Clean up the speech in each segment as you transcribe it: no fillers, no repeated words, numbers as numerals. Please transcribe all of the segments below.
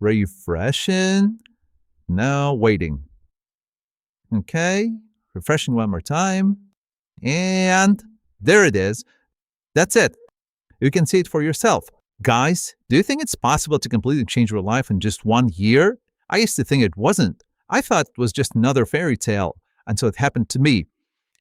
Refreshing. Now waiting. Okay, refreshing one more time. And there it is. That's it. You can see it for yourself. Guys, do you think it's possible to completely change your life in just 1 year? I used to think it wasn't. I thought it was just another fairy tale until it happened to me.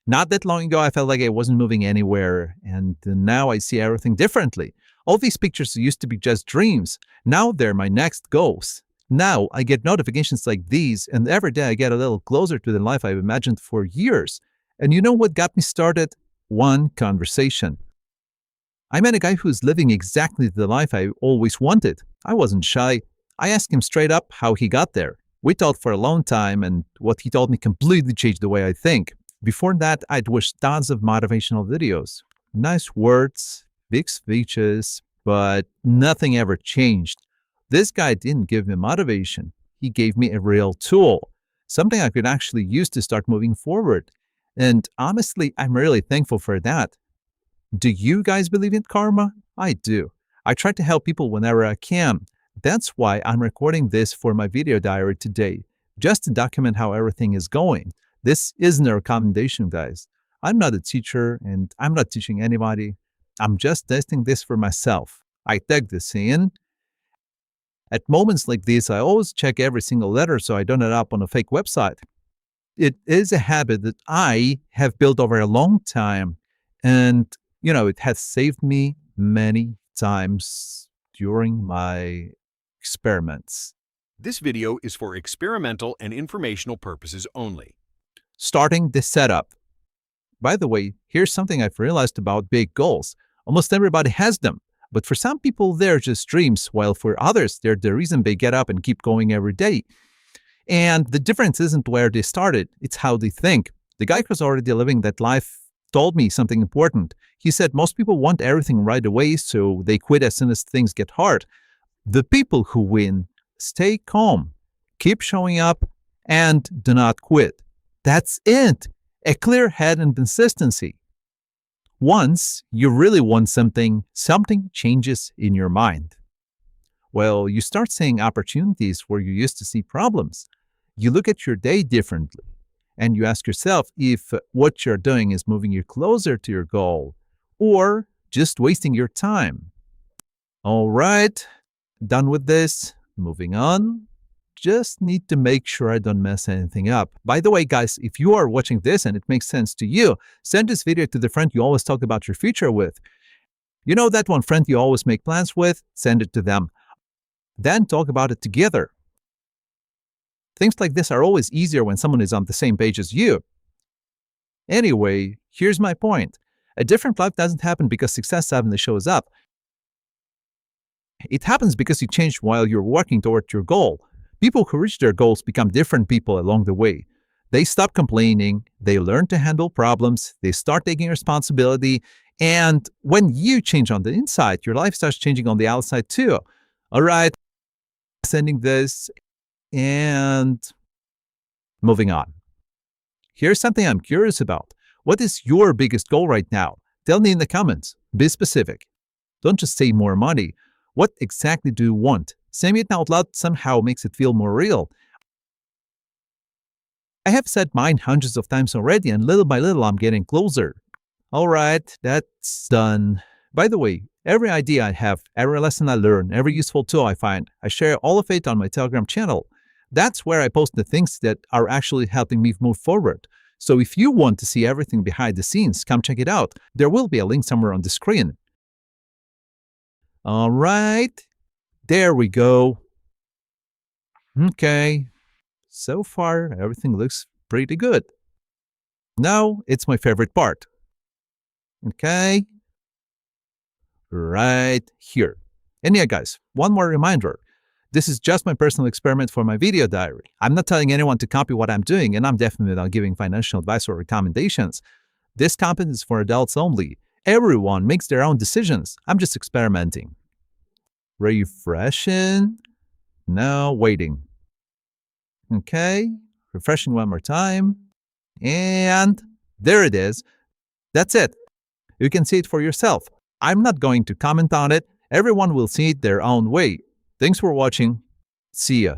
Not that long ago, I felt like I wasn't moving anywhere, and now I see everything differently. All these pictures used to be just dreams. Now they're my next goals. Now I get notifications like these, and every day I get a little closer to the life I've imagined for years. And you know what got me started? One conversation. I met a guy who's living exactly the life I always wanted. I wasn't shy. I asked him straight up how he got there. We talked for a long time, and what he told me completely changed the way I think. Before that, I'd watched tons of motivational videos. Nice words, big speeches, but nothing ever changed. This guy didn't give me motivation. He gave me a real tool, something I could actually use to start moving forward. And honestly, I'm really thankful for that. Do you guys believe in karma? I do. I try to help people whenever I can. That's why I'm recording this for my video diary today, just to document how everything is going. This isn't a recommendation, guys. I'm not a teacher and I'm not teaching anybody. I'm just testing this for myself. I tag this in. At moments like this, I always check every single letter so I don't end up on a fake website. It is a habit that I have built over a long time, and it has saved me many times during my experiments. This video is for experimental and informational purposes only. Starting the setup. By the way, here's something I've realized about big goals. Almost everybody has them, but for some people, they're just dreams, while for others, they're the reason they get up and keep going every day. And the difference isn't where they started, it's how they think. The guy who's already living that life told me something important. He said most people want everything right away, so they quit as soon as things get hard. The people who win stay calm, keep showing up, and do not quit. That's it. A clear head and consistency. Once you really want something, something changes in your mind. Well, you start seeing opportunities where you used to see problems. You look at your day differently, and you ask yourself if what you're doing is moving you closer to your goal or just wasting your time. All right, done with this. Moving on. Just need to make sure I don't mess anything up. By the way, guys, if you are watching this and it makes sense to you, send this video to the friend you always talk about your future with. You know that one friend you always make plans with? Send it to them. Then talk about it together. Things like this are always easier when someone is on the same page as you. Anyway, here's my point. A different life doesn't happen because success suddenly shows up. It happens because you changed while you're working toward your goal. People who reach their goals become different people along the way. They stop complaining, they learn to handle problems, they start taking responsibility, and when you change on the inside, your life starts changing on the outside too. All right, sending this and moving on. Here's something I'm curious about. What is your biggest goal right now? Tell me in the comments. Be specific. Don't just say more money. What exactly do you want? Saying it out loud somehow makes it feel more real. I have said mine hundreds of times already, and little by little I'm getting closer. All right, that's done. By the way, every idea I have, every lesson I learn, every useful tool I find, I share all of it on my Telegram channel. That's where I post the things that are actually helping me move forward. So if you want to see everything behind the scenes, come check it out. There will be a link somewhere on the screen. All right. There we go. Okay, so far everything looks pretty good. Now it's my favorite part. Okay, right here. And yeah, guys, one more reminder. This is just my personal experiment for my video diary. I'm not telling anyone to copy what I'm doing, and I'm definitely not giving financial advice or recommendations. This content is for adults only. Everyone makes their own decisions. I'm just experimenting. Refreshing. Now waiting. Okay, refreshing one more time. And there it is. That's it. You can see it for yourself. I'm not going to comment on it. Everyone will see it their own way. Thanks for watching. See ya.